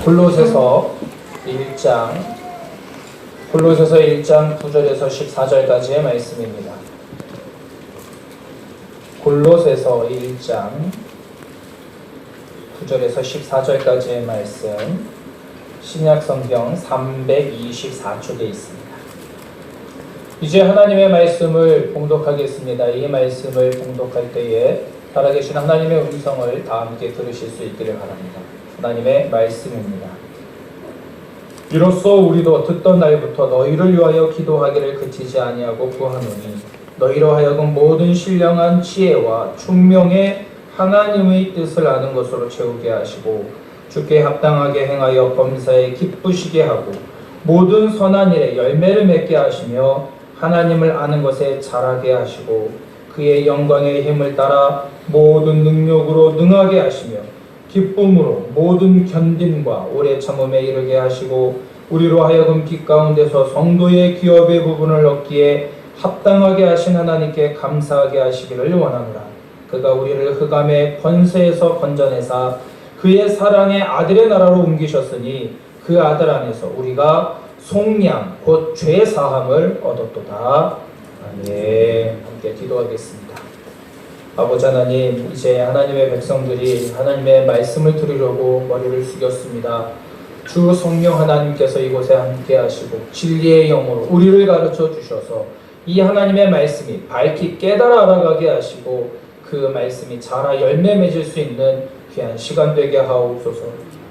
골로새서 1장 9절에서 14절까지의 말씀입니다. 골로새서 1장 9절에서 14절까지의 말씀, 신약성경 324쪽에 있습니다. 이제 하나님의 말씀을 봉독하겠습니다. 이 말씀을 봉독할 때에 살아계신 하나님의 음성을 다 함께 들으실 수 있기를 바랍니다. 하나님의 말씀입니다. 이로써 우리도 듣던 날부터 너희를 위하여 기도하기를 그치지 아니하고 구하노니 너희로 하여금 모든 신령한 지혜와 총명의 하나님의 뜻을 아는 것으로 채우게 하시고 주께 합당하게 행하여 범사에 기쁘시게 하고 모든 선한 일에 열매를 맺게 하시며 하나님을 아는 것에 자라게 하시고 그의 영광의 힘을 따라 모든 능력으로 능하게 하시며 기쁨으로 모든 견딤과 오래 참음에 이르게 하시고 우리로 하여금 빛 가운데서 성도의 기업의 부분을 얻기에 합당하게 하신 하나님께 감사하게 하시기를 원하노라. 그가 우리를 흑암의 권세에서 건져내사 그의 사랑의 아들의 나라로 옮기셨으니 그 아들 안에서 우리가 속량 곧 죄 사함을 얻었도다. 아멘. 함께 기도하겠습니다. 아버지 하나님, 이제 하나님의 백성들이 하나님의 말씀을 들으려고 머리를 숙였습니다. 주 성령 하나님께서 이곳에 함께 하시고 진리의 영으로 우리를 가르쳐 주셔서 이 하나님의 말씀이 밝히 깨달아 알아가게 하시고 그 말씀이 자라 열매 맺을 수 있는 귀한 시간 되게 하옵소서.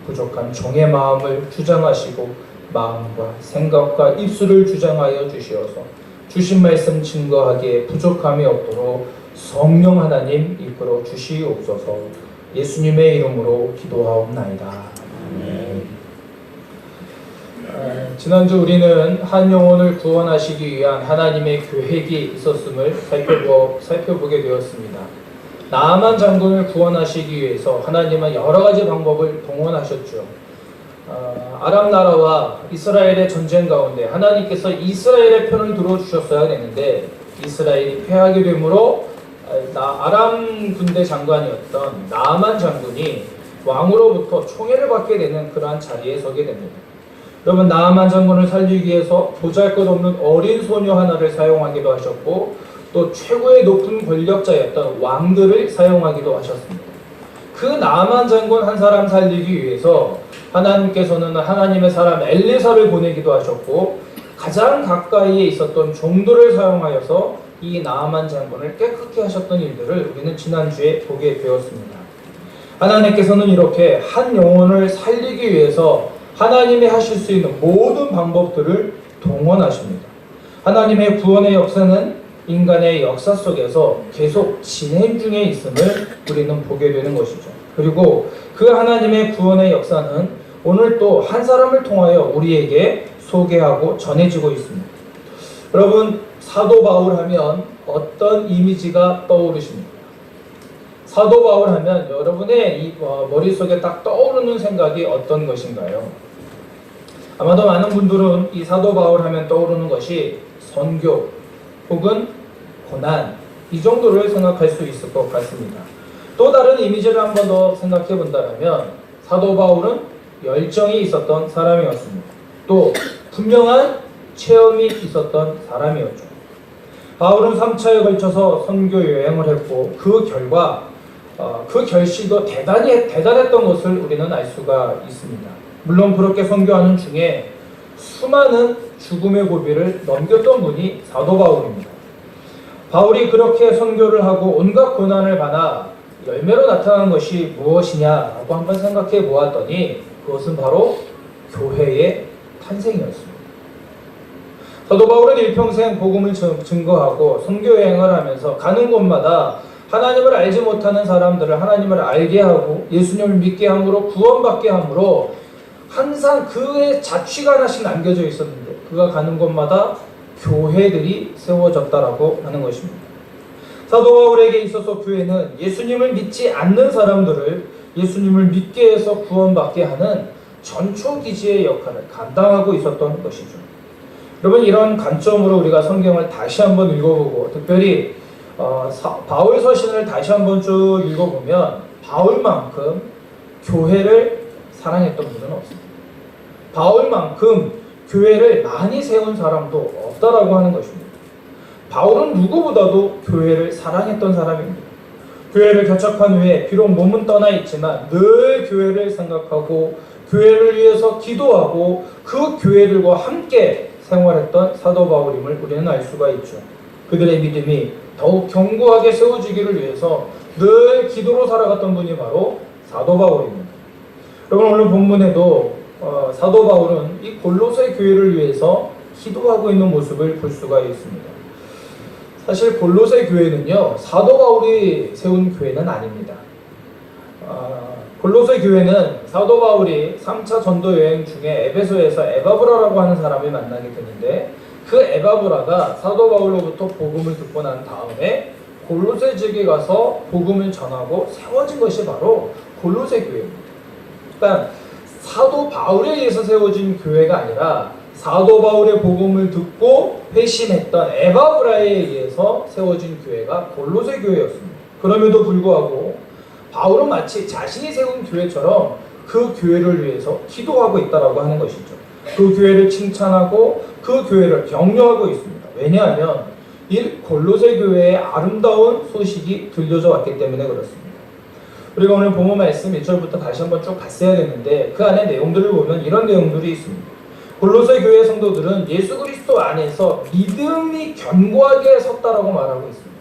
부족한 종의 마음을 주장하시고 마음과 생각과 입술을 주장하여 주시어서 주신 말씀 증거하기에 부족함이 없도록 성령 하나님 이끌어 주시옵소서. 예수님의 이름으로 기도하옵나이다. 아멘. 지난주 우리는 한 영혼을 구원하시기 위한 하나님의 계획이 있었음을 살펴보게 되었습니다. 나아만 장군을 구원하시기 위해서 하나님은 여러 가지 방법을 동원하셨죠. 아람 나라와 이스라엘의 전쟁 가운데 하나님께서 이스라엘의 편을 들어주셨어야 되는데 이스라엘이 패하게 되므로 아람 군대 장관이었던 나아만 장군이 왕으로부터 총애를 받게 되는 그러한 자리에 서게 됩니다. 여러분, 나아만 장군을 살리기 위해서 보잘것없는 어린 소녀 하나를 사용하기도 하셨고 또 최고의 높은 권력자였던 왕들을 사용하기도 하셨습니다. 그 나아만 장군 한 사람 살리기 위해서 하나님께서는 하나님의 사람 엘리사를 보내기도 하셨고 가장 가까이에 있었던 종들을 사용하여서 이 나아만 장군을 깨끗게 하셨던 일들을 우리는 지난주에 보게 되었습니다. 하나님께서는 이렇게 한 영혼을 살리기 위해서 하나님이 하실 수 있는 모든 방법들을 동원하십니다. 하나님의 구원의 역사는 인간의 역사 속에서 계속 진행 중에 있음을 우리는 보게 되는 것이죠. 그리고 그 하나님의 구원의 역사는 오늘 또 한 사람을 통하여 우리에게 소개하고 전해지고 있습니다. 여러분, 사도 바울 하면 어떤 이미지가 떠오르십니까? 사도 바울 하면 여러분의 이 머릿속에 딱 떠오르는 생각이 어떤 것인가요? 아마도 많은 분들은 이 사도 바울 하면 떠오르는 것이 선교 혹은 고난, 이 정도를 생각할 수 있을 것 같습니다. 또 다른 이미지를 한 번 더 생각해 본다면 사도 바울은 열정이 있었던 사람이었습니다. 또 분명한 체험이 있었던 사람이었죠. 바울은 3차에 걸쳐서 선교 여행을 했고 그 결과 그 결실도 대단했던 것을 우리는 알 수가 있습니다. 물론 그렇게 선교하는 중에 수많은 죽음의 고비를 넘겼던 분이 사도 바울입니다. 바울이 그렇게 선교를 하고 온갖 고난을 받아 열매로 나타난 것이 무엇이냐라고 한번 생각해 보았더니 그것은 바로 교회의 탄생이었습니다. 사도 바울은 일평생 복음을 증거하고 선교 여행을 하면서 가는 곳마다 하나님을 알지 못하는 사람들을 하나님을 알게 하고 예수님을 믿게 함으로 구원받게 함으로 항상 그의 자취가 하나씩 남겨져 있었는데 그가 가는 곳마다 교회들이 세워졌다라고 하는 것입니다. 사도 바울에게 있어서 교회는 예수님을 믿지 않는 사람들을 예수님을 믿게 해서 구원받게 하는 전초기지의 역할을 감당하고 있었던 것이죠. 여러분, 이런 관점으로 우리가 성경을 다시 한번 읽어보고 특별히 바울 서신을 다시 한번 쭉 읽어보면 바울만큼 교회를 사랑했던 분은 없습니다. 바울만큼 교회를 많이 세운 사람도 없다라고 하는 것입니다. 바울은 누구보다도 교회를 사랑했던 사람입니다. 교회를 개척한 후에 비록 몸은 떠나 있지만 늘 교회를 생각하고 교회를 위해서 기도하고 그 교회들과 함께 생활했던 사도 바울임을 우리는 알 수가 있죠. 그들의 믿음이 더욱 견고하게 세워지기를 위해서 늘 기도로 살아갔던 분이 바로 사도 바울입니다. 여러분, 오늘 본문에도 사도 바울은 이 골로새 교회를 위해서 기도하고 있는 모습을 볼 수가 있습니다. 사실 골로새 교회는요, 사도 바울이 세운 교회는 아닙니다. 골로새 교회는 사도 바울이 3차 전도 여행 중에 에베소에서 에바브라라고 하는 사람을 만나게 되는데, 그 에바브라가 사도 바울로부터 복음을 듣고 난 다음에 골로새 지역에 가서 복음을 전하고 세워진 것이 바로 골로새 교회입니다. 그러니까 사도 바울에 의해서 세워진 교회가 아니라 사도 바울의 복음을 듣고 회심했던 에바브라에 의해서 세워진 교회가 골로새 교회였습니다. 그럼에도 불구하고 바울은 마치 자신이 세운 교회처럼 그 교회를 위해서 기도하고 있다라고 하는 것이죠. 그 교회를 칭찬하고 그 교회를 격려하고 있습니다. 왜냐하면 이 골로새 교회의 아름다운 소식이 들려져 왔기 때문에 그렇습니다. 우리가 오늘 본문 말씀 1절부터 다시 한번 쭉 봤어야 되는데 그 안에 내용들을 보면 이런 내용들이 있습니다. 골로새 교회 성도들은 예수 그리스도 안에서 믿음이 견고하게 섰다라고 말하고 있습니다.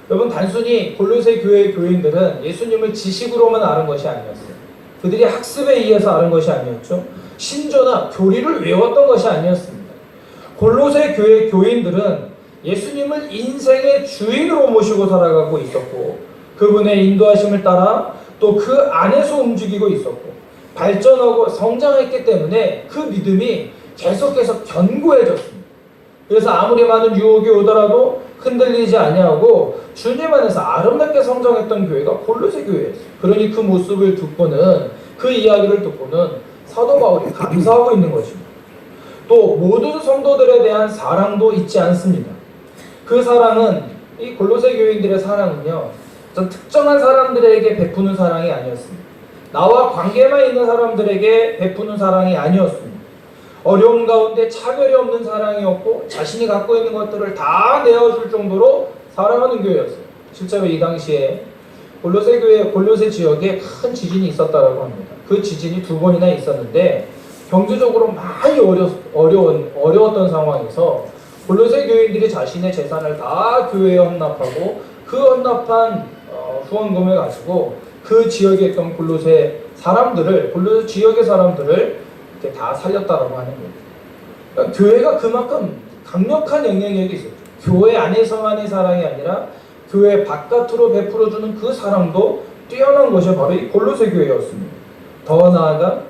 여러분, 단순히 골로새 교회 교인들은 예수님을 지식으로만 아는 것이 아니었어요. 그들이 학습에 의해서 아는 것이 아니었죠. 신조나 교리를 외웠던 것이 아니었습니다. 골로새 교회 교인들은 예수님을 인생의 주인으로 모시고 살아가고 있었고, 그분의 인도하심을 따라 또 그 안에서 움직이고 있었고, 발전하고 성장했기 때문에 그 믿음이 계속해서 견고해졌습니다. 그래서 아무리 많은 유혹이 오더라도 흔들리지 아니하고 주님 안에서 아름답게 성장했던 교회가 골로새 교회였어요. 그러니 그 모습을 듣고는, 그 이야기를 듣고는 사도 바울이 감사하고 있는 것입니다. 또 모든 성도들에 대한 사랑도 잊지 않습니다. 그 사랑은, 이 골로새 교인들의 사랑은요, 특정한 사람들에게 베푸는 사랑이 아니었습니다. 나와 관계만 있는 사람들에게 베푸는 사랑이 아니었습니다. 어려움 가운데 차별이 없는 사랑이었고, 자신이 갖고 있는 것들을 다 내어줄 정도로 사랑하는 교회였어요. 실제로 이 당시에 골로새 교회, 골로새 지역에 큰 지진이 있었다고 합니다. 그 지진이 2번이나 있었는데 경제적으로 많이 어려웠던 상황에서 골로새 교인들이 자신의 재산을 다 교회에 헌납하고, 그 헌납한 후원금을 가지고 그 지역에 있던 골로새 지역의 사람들을 이렇게 다 살렸다라고 하는 거예요. 그러니까 교회가 그만큼 강력한 영향력이 있었죠. 교회 안에서만의 사랑이 아니라 교회 바깥으로 베풀어주는 그 사랑도 뛰어난 것이 바로 이 골로새 교회였습니다. 더 나아가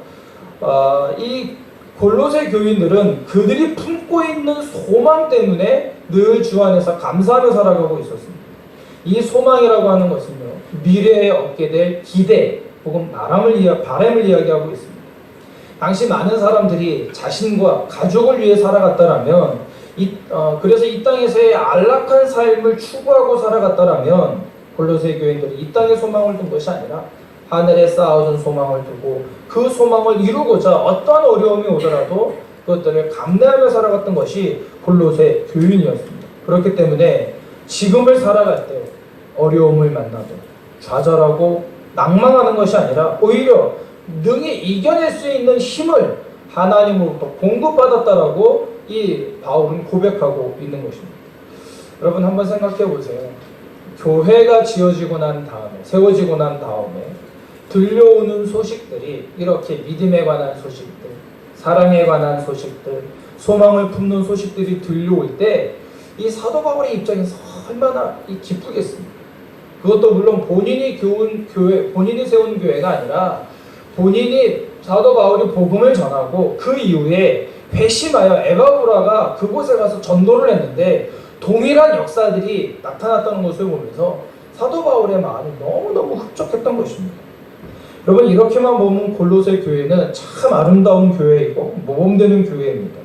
이 골로새 교인들은 그들이 품고 있는 소망 때문에 늘 주 안에서 감사하며 살아가고 있었습니다. 이 소망이라고 하는 것은요, 미래에 얻게 될 기대 혹은 바람을 이야기하고 있습니다. 당시 많은 사람들이 자신과 가족을 위해 살아갔다라면, 그래서 이 땅에서의 안락한 삶을 추구하고 살아갔다라면, 골로새 교인들이 이 땅의 소망을 둔 것이 아니라 하늘에 쌓아둔 소망을 두고 그 소망을 이루고자 어떠한 어려움이 오더라도 그것들을 감내하며 살아갔던 것이 골로새 교인이었습니다. 그렇기 때문에 지금을 살아갈 때 어려움을 만나도 좌절하고 낭망하는 것이 아니라 오히려 능히 이겨낼 수 있는 힘을 하나님으로부터 공급받았다라고 이 바울은 고백하고 있는 것입니다. 여러분, 한번 생각해 보세요. 교회가 지어지고 난 다음에, 세워지고 난 다음에 들려오는 소식들이 이렇게 믿음에 관한 소식들, 사랑에 관한 소식들, 소망을 품는 소식들이 들려올 때 이 사도 바울의 입장에서 얼마나 기쁘겠습니까? 그것도 물론 본인이 세운 교회가 아니라 본인이 사도 바울이 복음을 전하고 그 이후에 회심하여 에바브라가 그곳에 가서 전도를 했는데 동일한 역사들이 나타났다는 것을 보면서 사도 바울의 마음이 너무너무 흡족했던 것입니다. 여러분, 이렇게만 보면 골로새 교회는 참 아름다운 교회이고 모범되는 교회입니다.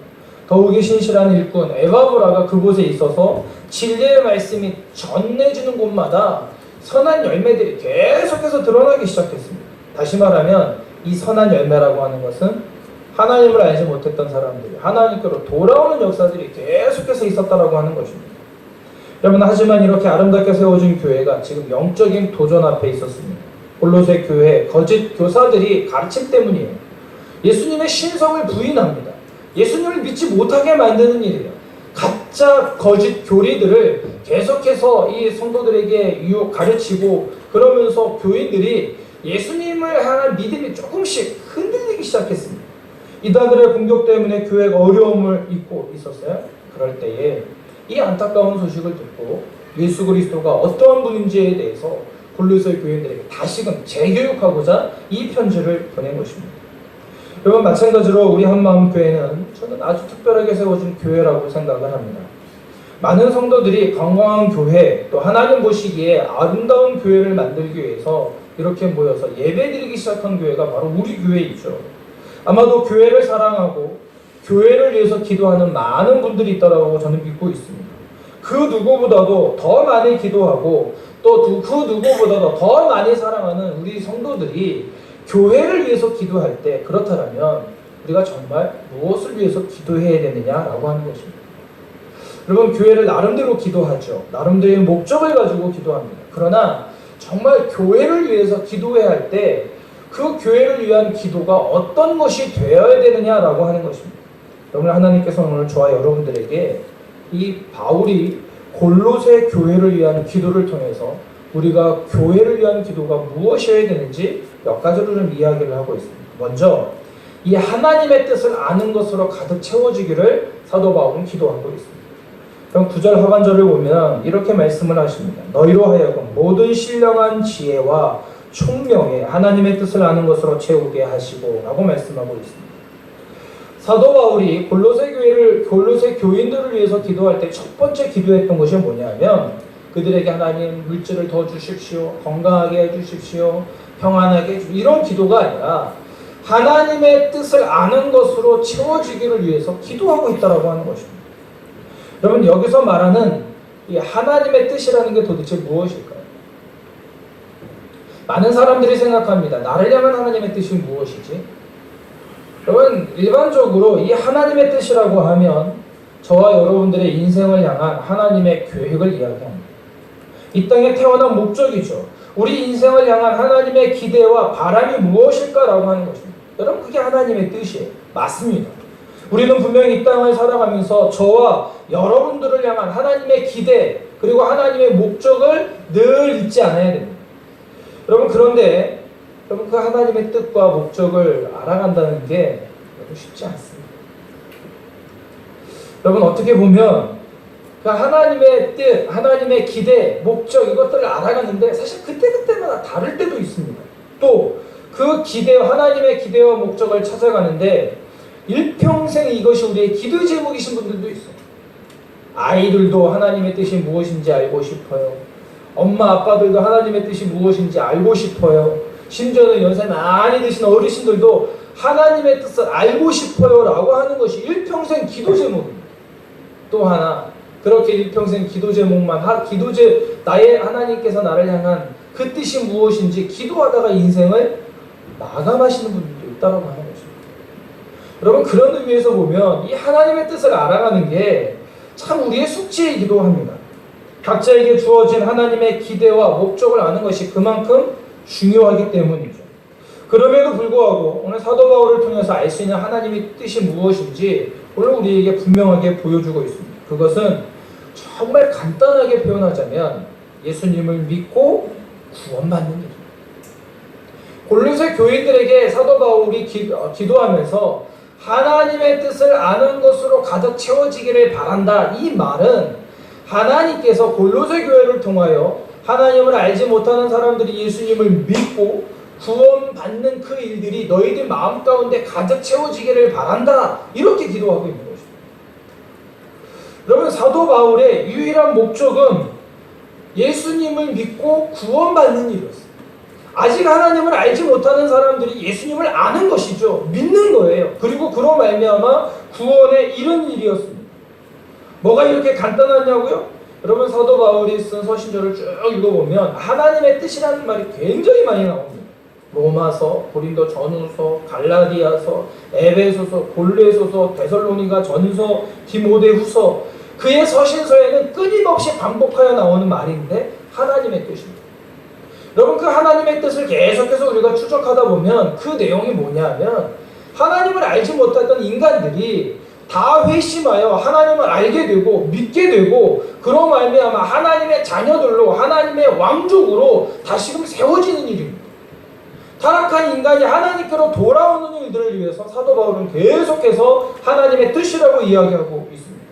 더욱이 신실한 일꾼 에바브라가 그곳에 있어서 진리의 말씀이 전해지는 곳마다 선한 열매들이 계속해서 드러나기 시작했습니다. 다시 말하면 이 선한 열매라고 하는 것은 하나님을 알지 못했던 사람들이 하나님께로 돌아오는 역사들이 계속해서 있었다라고 하는 것입니다. 여러분, 하지만 이렇게 아름답게 세워진 교회가 지금 영적인 도전 앞에 있었습니다. 골로새 교회 거짓 교사들이 가르침 때문이에요. 예수님의 신성을 부인합니다. 예수님을 믿지 못하게 만드는 일이에요. 가짜 거짓 교리들을 계속해서 이 성도들에게 가르치고, 그러면서 교인들이 예수님을 향한 믿음이 조금씩 흔들리기 시작했습니다. 이단들의 공격 때문에 교회가 어려움을 입고 있었어요. 그럴 때에 이 안타까운 소식을 듣고 예수 그리스도가 어떠한 분인지에 대해서 골로새 교인들에게 다시금 재교육하고자 이 편지를 보낸 것입니다. 여러분, 마찬가지로 우리 한마음교회는 저는 아주 특별하게 세워진 교회라고 생각을 합니다. 많은 성도들이 건강한 교회, 또 하나님 보시기에 아름다운 교회를 만들기 위해서 이렇게 모여서 예배드리기 시작한 교회가 바로 우리 교회이죠. 아마도 교회를 사랑하고 교회를 위해서 기도하는 많은 분들이 있다고 저는 믿고 있습니다. 그 누구보다도 더 많이 기도하고 또 그 누구보다도 더 많이 사랑하는 우리 성도들이 교회를 위해서 기도할 때, 그렇다면 우리가 정말 무엇을 위해서 기도해야 되느냐라고 하는 것입니다. 여러분, 교회를 나름대로 기도하죠. 나름대로의 목적을 가지고 기도합니다. 그러나 정말 교회를 위해서 기도해야 할 때 그 교회를 위한 기도가 어떤 것이 되어야 되느냐라고 하는 것입니다. 여러분, 하나님께서 오늘 저와 여러분들에게 이 바울이 골로새 교회를 위한 기도를 통해서 우리가 교회를 위한 기도가 무엇이어야 되는지 몇 가지로 좀 이야기를 하고 있습니다. 먼저 이 하나님의 뜻을 아는 것으로 가득 채워지기를 사도 바울은 기도하고 있습니다. 그럼 9절 하반절을 보면 이렇게 말씀을 하십니다. 너희로 하여금 모든 신령한 지혜와 총명에 하나님의 뜻을 아는 것으로 채우게 하시고 라고 말씀하고 있습니다. 사도 바울이 골로새 교인들을 위해서 기도할 때 첫 번째 기도했던 것이 뭐냐면, 그들에게 하나님 물질을 더 주십시오, 건강하게 해주십시오, 평안하게 해주십시오, 이런 기도가 아니라 하나님의 뜻을 아는 것으로 채워지기를 위해서 기도하고 있다라고 하는 것입니다. 여러분, 여기서 말하는 이 하나님의 뜻이라는 게 도대체 무엇일까요? 많은 사람들이 생각합니다. 나를 향한 하나님의 뜻이 무엇이지? 여러분, 일반적으로 이 하나님의 뜻이라고 하면 저와 여러분들의 인생을 향한 하나님의 계획을 이야기합니다. 이 땅에 태어난 목적이죠. 우리 인생을 향한 하나님의 기대와 바람이 무엇일까라고 하는 것입니다. 여러분, 그게 하나님의 뜻이에요. 맞습니다. 우리는 분명히 이 땅을 살아가면서 저와 여러분들을 향한 하나님의 기대, 그리고 하나님의 목적을 늘 잊지 않아야 됩니다. 여러분, 그런데 여러분, 그 하나님의 뜻과 목적을 알아간다는 게 쉽지 않습니다. 여러분, 어떻게 보면 그 하나님의 뜻, 하나님의 기대, 목적, 이것들을 알아가는데 사실 그때그때마다 다를 때도 있습니다. 또 그 하나님의 기대와 목적을 찾아가는데 일평생 이것이 우리의 기도 제목이신 분들도 있어요. 아이들도 하나님의 뜻이 무엇인지 알고 싶어요. 엄마 아빠들도 하나님의 뜻이 무엇인지 알고 싶어요. 심지어는 연세 많이 드신 어르신들도 하나님의 뜻을 알고 싶어요 라고 하는 것이 일평생 기도 제목입니다. 또 하나, 그렇게 일평생 기도 제목만 나의 하나님께서 나를 향한 그 뜻이 무엇인지 기도하다가 인생을 마감하시는 분들도 있다고 하는 것입니다. 여러분, 그런 의미에서 보면 이 하나님의 뜻을 알아가는 게 참 우리의 숙제이기도 합니다. 각자에게 주어진 하나님의 기대와 목적을 아는 것이 그만큼 중요하기 때문이죠. 그럼에도 불구하고 오늘 사도 바울을 통해서 알 수 있는 하나님의 뜻이 무엇인지 오늘 우리에게 분명하게 보여주고 있습니다. 그것은 정말 간단하게 표현하자면 예수님을 믿고 구원받는 일입니다. 골로새 교인들에게 사도 바울이 기도하면서 하나님의 뜻을 아는 것으로 가득 채워지기를 바란다, 이 말은 하나님께서 골로새 교회를 통하여 하나님을 알지 못하는 사람들이 예수님을 믿고 구원받는 그 일들이 너희들 마음 가운데 가득 채워지기를 바란다, 이렇게 기도하고 있는 것입니다. 여러분, 사도 바울의 유일한 목적은 예수님을 믿고 구원받는 일이었어요. 아직 하나님을 알지 못하는 사람들이 예수님을 아는 것이죠. 믿는 거예요. 그리고 그로 말미암아 구원에 이른 일이었습니다. 뭐가 이렇게 간단하냐고요? 여러분, 사도 바울이 쓴 서신서를 쭉 읽어보면 하나님의 뜻이라는 말이 굉장히 많이 나옵니다. 로마서, 고린도 전후서, 갈라디아서, 에베소서, 골로새서, 데살로니가 전서, 디모데후서, 그의 서신서에는 끊임없이 반복하여 나오는 말인데 하나님의 뜻입니다. 여러분, 그 하나님의 뜻을 계속해서 우리가 추적하다 보면 그 내용이 뭐냐면, 하나님을 알지 못했던 인간들이 다 회심하여 하나님을 알게 되고 믿게 되고, 그로 말미암아 하나님의 자녀들로, 하나님의 왕족으로 다시금 세워지는 일입니다. 타락한 인간이 하나님께로 돌아오는 일들을 위해서 사도 바울은 계속해서 하나님의 뜻이라고 이야기하고 있습니다.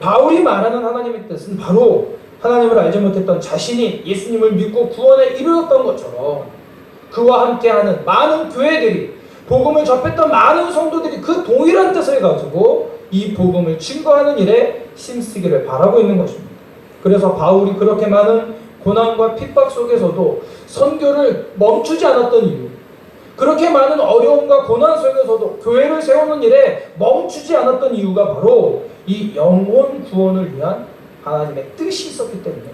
바울이 말하는 하나님의 뜻은 바로 하나님을 알지 못했던 자신이 예수님을 믿고 구원에 이르렀던 것처럼, 그와 함께하는 많은 교회들이, 복음을 접했던 많은 성도들이 그 동일한 뜻을 가지고 이 복음을 증거하는 일에 힘쓰기를 바라고 있는 것입니다. 그래서 바울이 그렇게 많은 고난과 핍박 속에서도 선교를 멈추지 않았던 이유, 그렇게 많은 어려움과 고난 속에서도 교회를 세우는 일에 멈추지 않았던 이유가 바로 이 영혼 구원을 위한 하나님의 뜻이 있었기 때문에,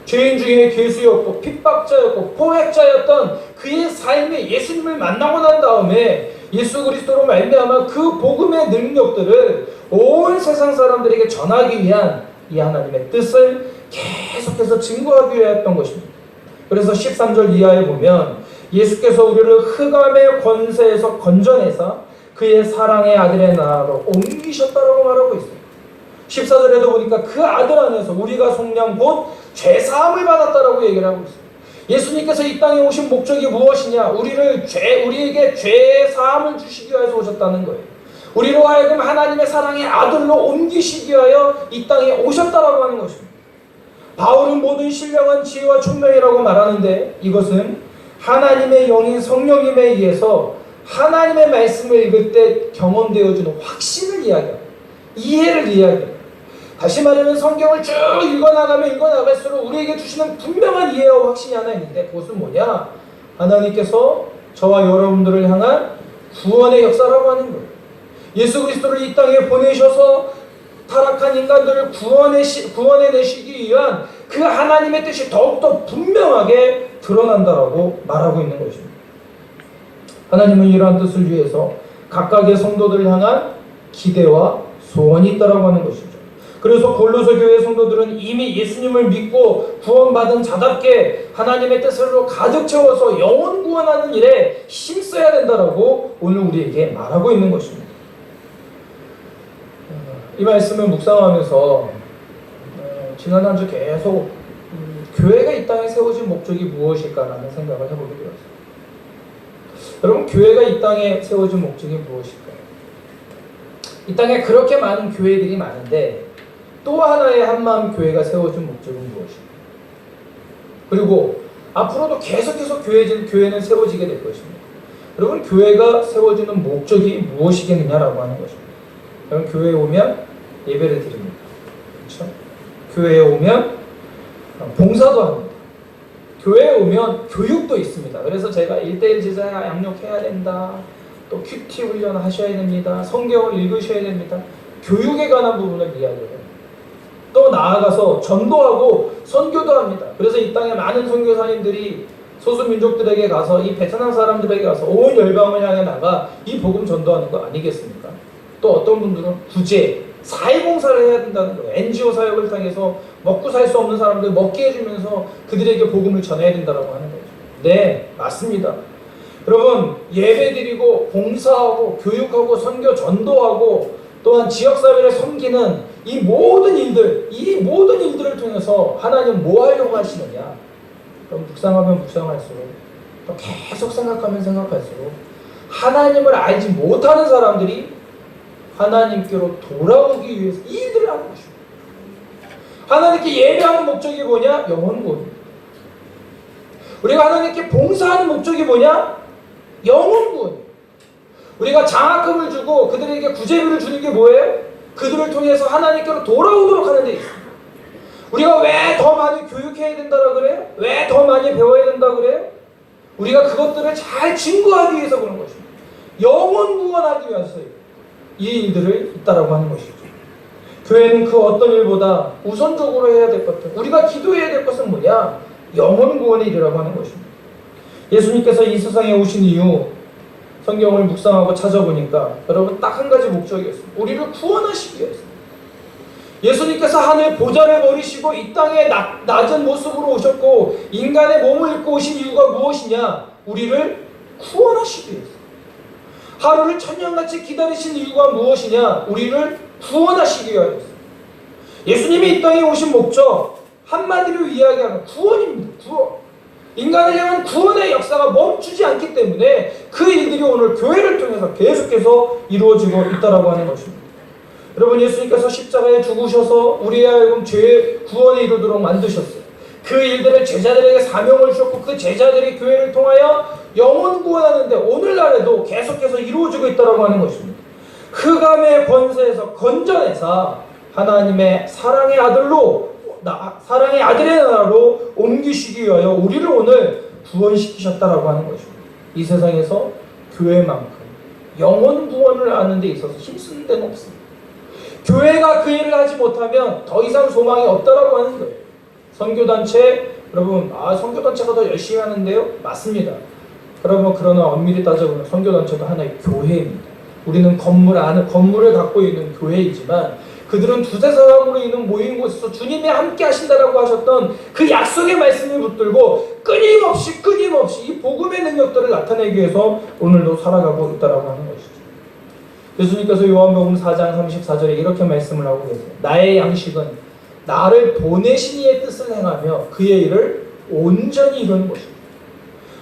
죄인 중에 괴수였고 핍박자였고 포획자였던 그의 삶에 예수님을 만나고 난 다음에 예수 그리스도로 말미암아 그 복음의 능력들을 온 세상 사람들에게 전하기 위한 이 하나님의 뜻을 계속해서 증거하기 위하였던 것입니다. 그래서 13절 이하에 보면 예수께서 우리를 흑암의 권세에서 건져내사 그의 사랑의 아들의 나라로 옮기셨다라고 말하고 있어요. 14절에도 보니까 그 아들 안에서 우리가 속량 곧 죄사함을 받았다라고 얘기를 하고 있어요. 예수님께서 이 땅에 오신 목적이 무엇이냐? 우리에게 죄사함을 주시기 위해서 오셨다는 거예요. 우리로 하여금 하나님의 사랑의 아들로 옮기시기 위하여 이 땅에 오셨다라고 하는 것입니다. 바울은 모든 신령한 지혜와 총명이라고 말하는데, 이것은 하나님의 영인 성령님에 의해서 하나님의 말씀을 읽을 때 경험되어지는 확신을 이야기합니다. 이해를 이야기합니다. 다시 말하면 성경을 쭉 읽어나갈수록 우리에게 주시는 분명한 이해와 확신이 하나 있는데, 그것은 뭐냐? 하나님께서 저와 여러분들을 향한 구원의 역사라고 하는 거예요. 예수 그리스도를 이 땅에 보내셔서 타락한 인간들을 구원해내시기 위한 그 하나님의 뜻이 더욱더 분명하게 드러난다라고 말하고 있는 것입니다. 하나님은 이러한 뜻을 위해서 각각의 성도들을 향한 기대와 소원이 있다라고 하는 것이죠. 그래서 골로새 교회 성도들은 이미 예수님을 믿고 구원받은 자답게 하나님의 뜻으로 가득 채워서 영혼 구원하는 일에 힘써야 된다라고 오늘 우리에게 말하고 있는 것입니다. 이 말씀을 묵상하면서 지난 한 주 계속 교회가 이 땅에 세워진 목적이 무엇일까라는 생각을 해보게 되었습니다. 여러분, 교회가 이 땅에 세워진 목적이 무엇일까요? 이 땅에 그렇게 많은 교회들이 많은데 또 하나의 한마음 교회가 세워진 목적은 무엇일까요? 그리고 앞으로도 계속해서 교회는 세워지게 될 것입니다. 여러분, 교회가 세워지는 목적이 무엇이겠느냐라고 하는 것입니다. 여러분, 교회에 오면 예배를 드립니다. 그렇죠? 교회에 오면 봉사도 합니다. 교회에 오면 교육도 있습니다. 그래서 제가 1:1 제자 양육해야 된다, 또 큐티 훈련 하셔야 됩니다, 성경을 읽으셔야 됩니다, 교육에 관한 부분을 이야기해요. 또 나아가서 전도하고 선교도 합니다. 그래서 이 땅에 많은 선교사님들이 소수민족들에게 가서, 이 베트남 사람들에게 가서 온 열방을 향해 나가 이 복음 전도하는 거 아니겠습니까? 또 어떤 분들은 구제, 사회봉사를 해야 된다는 거예요. NGO 사역을 통해서 먹고 살 수 없는 사람들 먹게 해주면서 그들에게 복음을 전해야 된다고 하는 거죠. 네, 맞습니다. 여러분, 예배드리고 봉사하고 교육하고 선교 전도하고 또한 지역사회를 섬기는 이 모든 일들을 통해서 하나님 뭐 하려고 하시느냐? 그럼 묵상하면 묵상할수록, 또 계속 생각하면 생각할수록 하나님을 알지 못하는 사람들이 하나님께로 돌아오기 위해서 이 일들을 하는 것입니다. 하나님께 예배하는 목적이 뭐냐? 영혼 구원입니다. 우리가 하나님께 봉사하는 목적이 뭐냐? 영혼 구원입니다. 우리가 장학금을 주고 그들에게 구제비를 주는 게 뭐예요? 그들을 통해서 하나님께로 돌아오도록 하는 데 있습니다. 우리가 왜 더 많이 교육해야 된다고 그래요? 왜 더 많이 배워야 된다고 그래요? 우리가 그것들을 잘 증거하기 위해서 그런 것입니다. 영혼 구원하기 위해서요. 이 일들을 있다라고 하는 것이죠. 교회는 그 어떤 일보다 우선적으로 해야 될 것들, 우리가 기도해야 될 것은 뭐냐? 영혼 구원의 일이라고 하는 것입니다. 예수님께서 이 세상에 오신 이유 성경을 묵상하고 찾아보니까 여러분 딱 한 가지 목적이었습니다. 우리를 구원하시기 위해서. 예수님께서 하늘 보좌를 버리시고 이 땅에 낮은 모습으로 오셨고 인간의 몸을 입고 오신 이유가 무엇이냐? 우리를 구원하시기 위해서. 하루를 천년같이 기다리신 이유가 무엇이냐? 우리를 구원하시기 위해서. 예수님이 이 땅에 오신 목적 한마디로 이야기하면 구원입니다. 구원. 인간을 향한 구원의 역사가 멈추지 않기 때문에 그 일들이 오늘 교회를 통해서 계속해서 이루어지고 있다라고 하는 것입니다. 여러분, 예수님께서 십자가에 죽으셔서 우리의 하여금 죄 구원에 이르도록 만드셨어요. 그 일들을 제자들에게 사명을 주셨고 그 제자들이 교회를 통하여 영혼 구원하는데 오늘날에도 계속해서 이루어지고 있다고 하는 것입니다. 흑암의 권세에서 건져내사 하나님의 사랑의 아들로 사랑의 아들의 나라로 옮기시기 위하여 우리를 오늘 구원시키셨다라고 하는 것입니다. 이 세상에서 교회만큼 영혼 구원을 하는 데 있어서 힘쓰는 데는 없습니다. 교회가 그 일을 하지 못하면 더 이상 소망이 없다라고 하는 거예요. 선교단체, 여러분, 선교단체가 더 열심히 하는데요? 맞습니다. 여러분, 그러나 엄밀히 따져보면 선교단체도 하나의 교회입니다. 우리는 건물을 갖고 있는 교회이지만 그들은 두세 사람으로 있는 모인 곳에서 주님이 함께 하신다라고 하셨던 그 약속의 말씀을 붙들고 끊임없이 이 복음의 능력들을 나타내기 위해서 오늘도 살아가고 있다라고 하는 것이죠. 예수님께서 요한복음 4장 34절에 이렇게 말씀을 하고 계세요. 나의 양식은 나를 보내신 이의 뜻을 행하며 그의 일을 온전히 이루는 것입니다.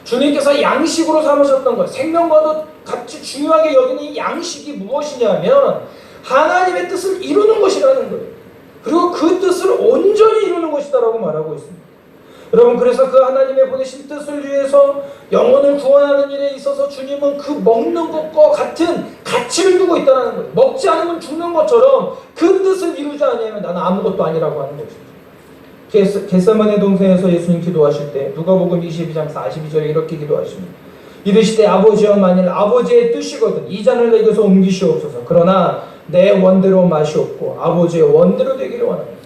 주님께서 양식으로 삼으셨던 것, 생명과도 같이 중요하게 여기는 이 양식이 무엇이냐면 하나님의 뜻을 이루는 것이라는 거예요. 그리고 그 뜻을 온전히 이루는 것이다라고 말하고 있습니다. 여러분, 그래서 그 하나님의 보내신 뜻을 위해서 영혼을 구원하는 일에 있어서 주님은 그 먹는 것과 같은 가치를 두고 있다는 거예요. 먹지 않으면 죽는 것처럼 그 뜻을 이루지 않으면 나는 아무것도 아니라고 하는 것입니다. 겟세마네 동산에서 예수님 기도하실 때 누가복음 22장 42절에 이렇게 기도하십니다. 이르시되 아버지여, 만일 아버지의 뜻이거든 이 잔을 내게서 옮기시옵소서. 그러나 내 원대로 마시옵고 아버지의 원대로 되기를 원합니다.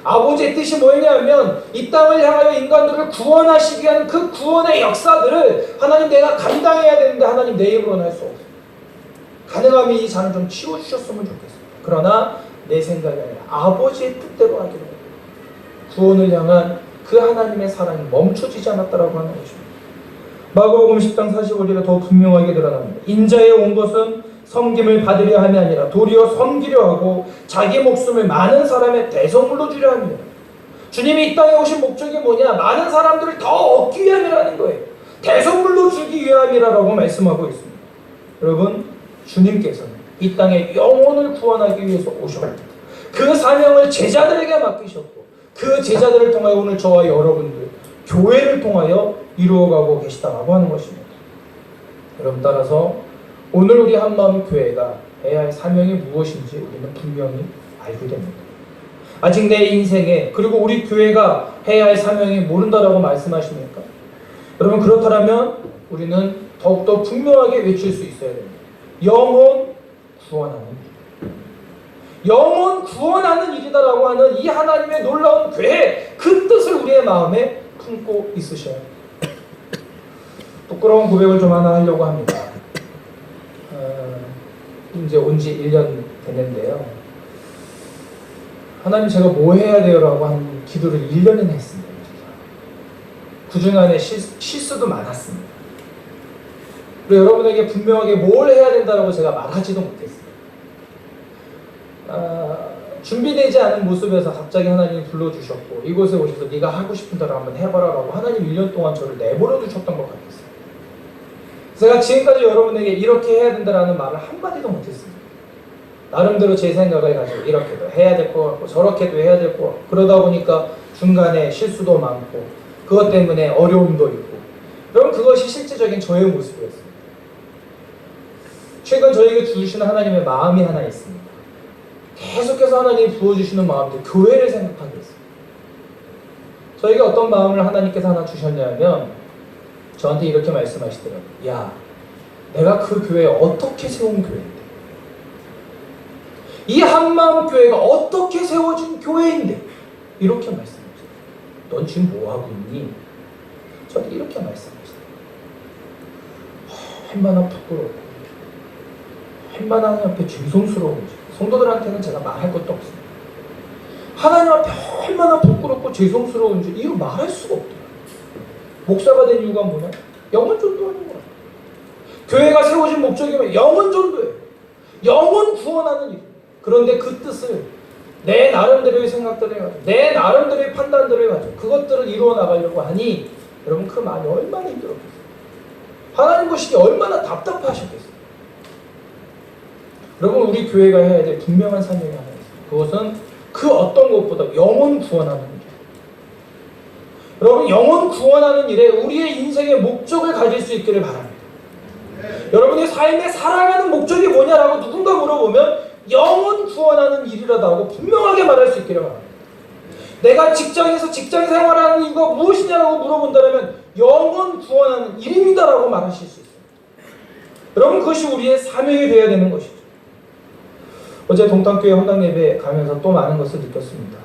아버지의 뜻이 뭐냐면 이 땅을 향하여 인간들을 구원하시기 위한 그 구원의 역사들을 하나님 내가 감당해야 되는데 하나님 내 힘으로는 할 수 없어요. 가능하면 이 잔을 좀 치워주셨으면 좋겠어요. 그러나 내 생각이 아니라 아버지의 뜻대로 하기로 해요. 구원을 향한 그 하나님의 사랑이 멈춰지지 않았다라고 하는 것입니다. 마가복음 10장 45절에 더 분명하게 드러납니다. 인자에 온 것은 섬김을 받으려 함이 아니라 도리어 섬기려 하고 자기 목숨을 많은 사람의 대성물로 주려 합니다. 주님이 이 땅에 오신 목적이 뭐냐? 많은 사람들을 더 얻기 위함이라는 거예요. 대성물로 주기 위함이라고 말씀하고 있습니다. 여러분, 주님께서는 이 땅에 영혼을 구원하기 위해서 오셨습니다. 그 사명을 제자들에게 맡기셨고 그 제자들을 통하여 오늘 저와 여러분들 교회를 통하여 이루어가고 계시다고 하는 것입니다. 여러분, 따라서 오늘 우리 한마음 교회가 해야 할 사명이 무엇인지 우리는 분명히 알게 됩니다. 아직 내 인생에 그리고 우리 교회가 해야 할 사명이 모른다라고 말씀하십니까? 여러분, 그렇다면 우리는 더욱더 분명하게 외칠 수 있어야 됩니다. 영혼 구원하는 일. 영혼 구원하는 일이다라고 하는 이 하나님의 놀라운 교회, 그 뜻을 우리의 마음에 품고 있으셔야 합니다. 부끄러운 고백을 좀 하나 하려고 합니다. 이제 온 지 1년 됐는데요. 하나님, 제가 뭐 해야 돼요? 라고 한 기도를 1년이나 했습니다. 그중간에 실수도 많았습니다. 그리고 여러분에게 분명하게 뭘 해야 된다고 제가 말하지도 못했어요. 준비되지 않은 모습에서 갑자기 하나님이 불러주셨고 이곳에 오셔서 네가 하고 싶은 대로 한번 해봐라 라고 하나님 1년 동안 저를 내버려 두셨던 것 같았어요. 제가 지금까지 여러분에게 이렇게 해야 된다라는 말을 한마디도 못했습니다. 나름대로 제 생각을 가지고 이렇게도 해야 될 것 같고 저렇게도 해야 될 것 같고 그러다 보니까 중간에 실수도 많고 그것 때문에 어려움도 있고 여러분, 그것이 실제적인 저의 모습이었습니다. 최근 저에게 주시는 하나님의 마음이 하나 있습니다. 계속해서 하나님이 부어주시는 마음들, 교회를 생각하게 했습니다. 저에게 어떤 마음을 하나님께서 하나 주셨냐면 저한테 이렇게 말씀하시더라고요. 야, 내가 그 교회에 어떻게 세운 교회인데, 이 한마음 교회가 어떻게 세워진 교회인데 이렇게 말씀하셨어요. 넌 지금 뭐하고 있니? 저한테 이렇게 말씀하시더라고요. 얼마나 부끄럽고 얼마나 하나님 앞에 죄송스러운지 성도들한테는 제가 말할 것도 없습니다. 하나님 앞에 얼마나 부끄럽고 죄송스러운지 이거 말할 수가 없더라고요. 목사가 된 이유가 뭐냐? 영혼 전도하는 거야. 교회가 세워진 목적이면 영혼 전도예요. 영혼 구원하는 일. 그런데 그 뜻을 내 나름대로의 생각들을 해가지고 내 나름대로의 판단들을 해가지고 그것들을 이루어 나가려고 하니 여러분 그 마음이 얼마나 힘들었겠어요. 하나님 보시기에 얼마나 답답하셨겠어요. 여러분 우리 교회가 해야 될 분명한 사명이 하나 있어요. 그것은 그 어떤 것보다 영혼 구원하는 일. 여러분 영혼 구원하는 일에 우리의 인생의 목적을 가질 수 있기를 바랍니다. 여러분의 삶에 살아가는 목적이 뭐냐라고 누군가 물어보면 영혼 구원하는 일이라고 분명하게 말할 수 있기를 바랍니다. 내가 직장에서 직장 생활하는 이유가 무엇이냐라고 물어본다면 영혼 구원하는 일입니다라고 말하실 수 있어요. 여러분 그것이 우리의 사명이 되어야 되는 것이죠. 어제 동탄교회 헌당 예배 가면서 또 많은 것을 느꼈습니다.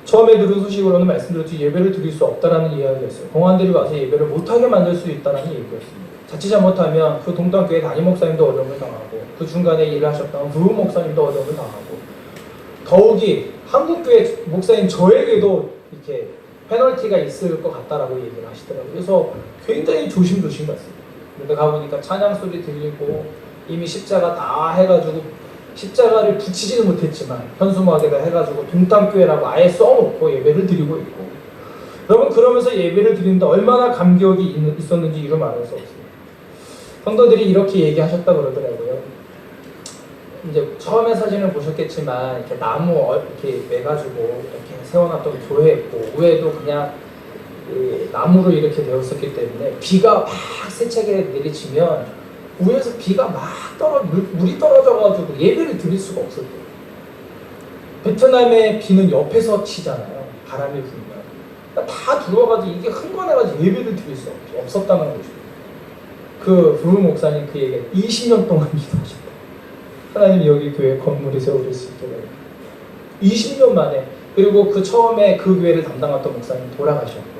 처음에 들은 소식으로는 말씀드렸듯이 예배를 드릴 수 없다라는 이야기였어요. 공안들이 와서 예배를 못하게 만들 수 있다라는 얘기였습니다. 자칫 잘못하면 그 동탄교회 담임 목사님도 어려움을 당하고 그 중간에 일을 하셨던 부흥 목사님도 어려움을 당하고 더욱이 한국교회 목사님 저에게도 이렇게 페널티가 있을 것 같다라고 얘기를 하시더라고요. 그래서 굉장히 조심조심 갔습니다. 그런데 가보니까 찬양 소리 들리고 이미 십자가 다 해가지고 십자가를 붙이지는 못했지만 현수막에다 해가지고 동탄교회라고 아예 써놓고 예배를 드리고 있고 여러분 그러면서 예배를 드리는데 얼마나 감격이 있었는지 이루 말할 수 없습니다. 성도들이 이렇게 얘기하셨다 그러더라고요. 이제 처음에 사진을 보셨겠지만 이렇게 나무 이렇게 매가지고 이렇게 세워놨던 교회였고 위에도 그냥 나무로 이렇게 되었었기 때문에 비가 막 세차게 내리치면 위에서 비가 막 물이 떨어져가지고 예배를 드릴 수가 없을 거예요. 베트남의 비는 옆에서 치잖아요. 바람이 불면. 그러니까 다 들어와가지고 이게 흥건해가지고 예배를 드릴 수 없었다는 거죠. 그 부흥 목사님 그 얘기 20년 동안 기도하셨다. 하나님 여기 교회 건물이 세워질 수 있도록 20년 만에. 그리고 그 처음에 그 교회를 담당했던 목사님 돌아가셨고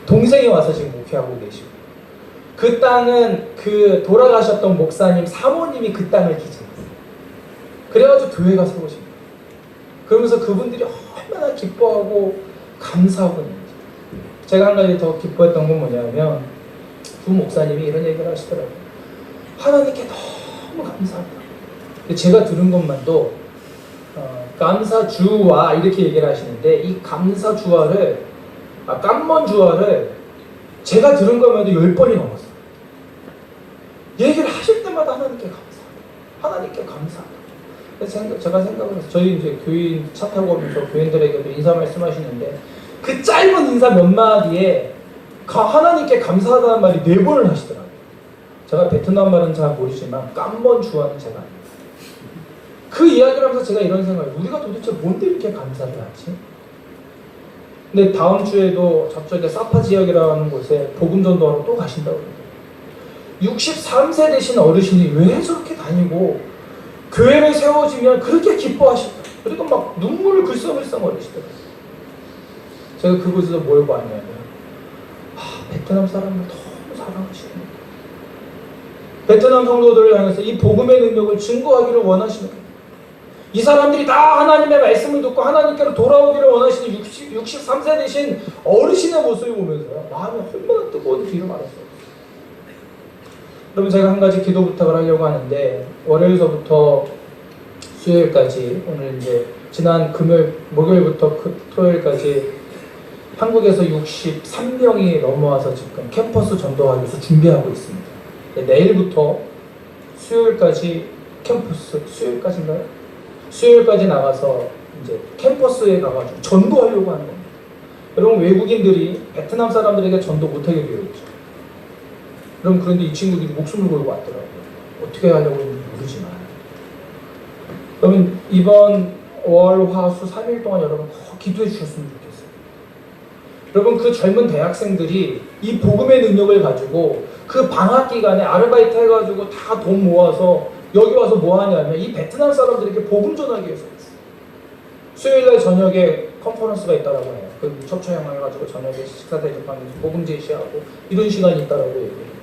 동생이 와서 지금 목회하고 계시고 그 땅은 그 돌아가셨던 목사님 사모님이 그 땅을 기증했어요. 그래가지고 교회가 세워집니다. 그러면서 그분들이 얼마나 기뻐하고 감사하고 있는지. 제가 한 가지 더 기뻐했던 건 뭐냐면 부 목사님이 이런 얘기를 하시더라고요. 하나님께 너무 감사합니다. 제가 들은 것만도 감사주와 이렇게 얘기를 하시는데 이 감사주와를 깜먼주와를 제가 들은 것만도 10번이 넘었어요. 얘기를 하실 때마다 하나님께 감사합니다. 하나님께 감사합니다. 그래서 제가 생각을 해서 저희 이제 교인 차 타고 오면서 교인들에게도 인사 말씀하시는데 그 짧은 인사 몇 마디에 하나님께 감사하다는 말이 4번을 하시더라고요. 제가 베트남 말은 잘 모르지만 깜먼주와는 제가 압니다. 그 이야기를 하면서 제가 이런 생각을 해요. 우리가 도대체 뭔데 이렇게 감사를 하지? 근데 다음 주에도 저쪽에 사파 지역이라는 곳에 복음 전도하러 또 가신다고 그래요. 63세 되신 어르신이 왜 저렇게 다니고 교회를 세워지면 그렇게 기뻐하실까? 그리고 막 눈물을 글썽글썽 흘리시더라고요. 제가 그곳에서 뭘 봤냐면 베트남 사람을 너무 사랑하시는 거예요. 베트남 성도들을 향해서 이 복음의 능력을 증거하기를 원하시는 거예요. 이 사람들이 다 하나님의 말씀을 듣고 하나님께로 돌아오기를 원하시는 63세 되신 어르신의 모습을 보면서요. 마음이 얼마나 뜨거운지 이루 말할 수 없어요. 여러분 제가 한 가지 기도 부탁을 하려고 하는데 월요일서부터 수요일까지 오늘 이제 지난 목요일부터 토요일까지 한국에서 63명이 넘어와서 지금 캠퍼스 전도하기 위해서 준비하고 있습니다. 내일부터 수요일까지 수요일까지 나가서 이제 캠퍼스에 가가지고 전도하려고 하는 겁니다. 여러분 외국인들이 베트남 사람들에게 전도 못하게 되어 있죠. 여러분 그런데 이 친구들이 목숨을 걸고 왔더라고요. 어떻게 하려고 했는지 모르지만 여러분 이번 월, 화, 수 3일 동안 여러분 꼭 기도해 주셨으면 좋겠어요. 여러분 그 젊은 대학생들이 이 복음의 능력을 가지고 그 방학 기간에 아르바이트 해가지고 다 돈 모아서 여기 와서 뭐 하냐면 이 베트남 사람들에게 복음 전하기 위해서 왔어요. 수요일날 저녁에 컨퍼런스가 있다라고 해요. 그 첩처형을 해가지고 저녁에 식사 대접하면서 복음 제시하고 이런 시간이 있다라고 얘기해요.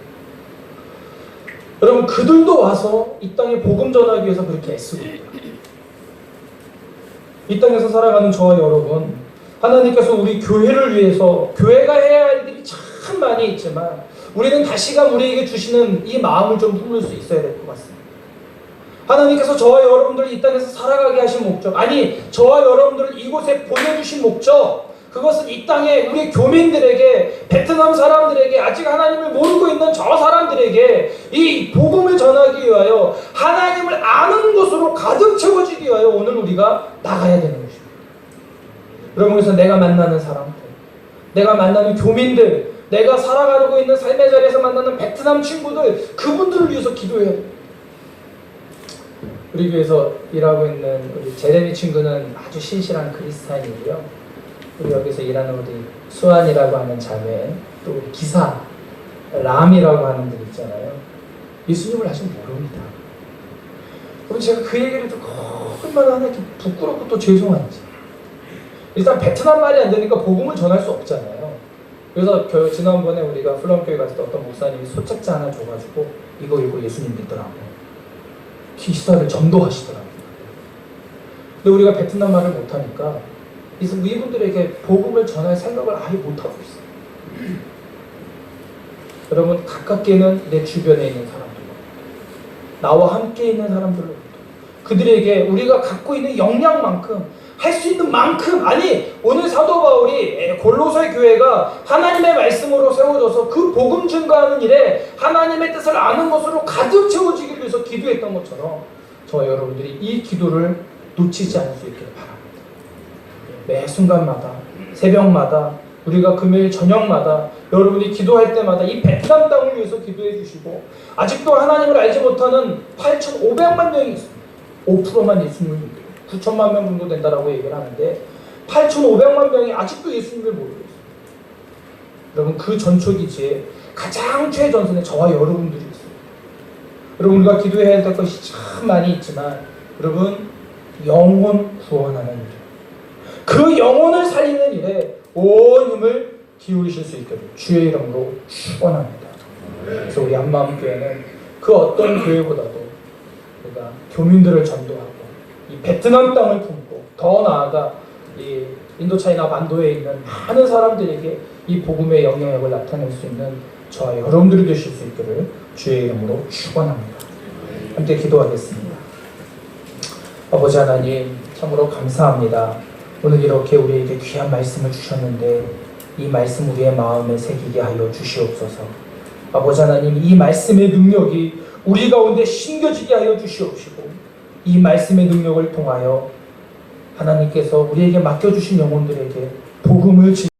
여러분 그들도 와서 이 땅에 복음 전하기 위해서 그렇게 애쓰고 있더라고요. 이 땅에서 살아가는 저와 여러분, 하나님께서 우리 교회를 위해서 교회가 해야 할 일이 참 많이 있지만 우리는 다시금 우리에게 주시는 이 마음을 좀 품을 수 있어야 될 것 같습니다. 하나님께서 저와 여러분들을 이 땅에서 살아가게 하신 목적, 아니 저와 여러분들을 이곳에 보내주신 목적, 그것은 이 땅에 우리 교민들에게, 베트남 사람들에게, 아직 하나님을 모르고 있는 저 사람들에게 이 복음을 전하기 위하여 하나님을 아는 것으로 가득 채워지기 위하여 오늘 우리가 나가야 되는 것입니다. 여러분, 그래서 내가 만나는 사람들, 내가 만나는 교민들, 내가 살아가고 있는 삶의 자리에서 만나는 베트남 친구들, 그분들을 위해서 기도해야 돼요. 우리 교회에서 일하고 있는 우리 제레미 친구는 아주 신실한 그리스도인이고요. 우리 여기서 일하는 우리 수환이라고 하는 자매, 또 우리 기사 람이라고 하는 분 있잖아요. 예수님을 아직 모릅니다. 그럼 제가 그 얘기를 듣고 얼마나 이렇게 부끄럽고 또 죄송한지. 일단 베트남 말이 안 되니까 복음을 전할 수 없잖아요. 그래서 지난번에 우리가 플럼교회 갔을 때 어떤 목사님이 소책자 하나 줘가지고 이거 예수님 믿더라고. 기사를 전도하시더라고요. 근데 우리가 베트남 말을 못하니까 이분들에게 복음을 전할 생각을 아예 못하고 있어요. 여러분, 가깝게는 내 주변에 있는 사람들로, 나와 함께 있는 사람들로, 그들에게 우리가 갖고 있는 역량만큼, 할 수 있는 만큼, 아니 오늘 사도 바울이 골로새 교회가 하나님의 말씀으로 세워져서 그 복음 증거하는 일에 하나님의 뜻을 아는 것으로 가득 채워지기 위해서 기도했던 것처럼 저와 여러분들이 이 기도를 놓치지 않을 수 있기를 바랍니다. 매 순간마다, 새벽마다, 우리가 금요일 저녁마다 여러분이 기도할 때마다 이 베트남 땅을 위해서 기도해 주시고, 아직도 하나님을 알지 못하는 8,500만 명이 있습니다. 5%만 예수님을 믿고 9천만 명 정도 된다라고 얘기를 하는데 8,500만 명이 아직도 예수님을 모르고 있습니다. 여러분, 그 전초기지에 가장 최전선에 저와 여러분들이 있습니다. 여러분, 우리가 기도해야 될 것이 참 많이 있지만 여러분, 영혼 구원하는 일, 그 영혼을 살리는 일에 온 힘을 기울이실 수 있도록 주의 이름으로 축원합니다. 그래서 우리 한마음교회는 그 어떤 교회보다도 우리가 교민들을 전도하고 이 베트남 땅을 품고, 더 나아가 이 인도차이나 반도에 있는 많은 사람들에게 이 복음의 영향력을 나타낼 수 있는 저와 여러분들이 되실 수 있기를 주의 이름으로 축원합니다. 함께 기도하겠습니다. 아버지 하나님, 참으로 감사합니다. 오늘 이렇게 우리에게 귀한 말씀을 주셨는데 이 말씀 우리의 마음에 새기게 하여 주시옵소서. 아버지 하나님, 이 말씀의 능력이 우리 가운데 심겨지게 하여 주시옵시고, 이 말씀의 능력을 통하여 하나님께서 우리에게 맡겨주신 영혼들에게 복음을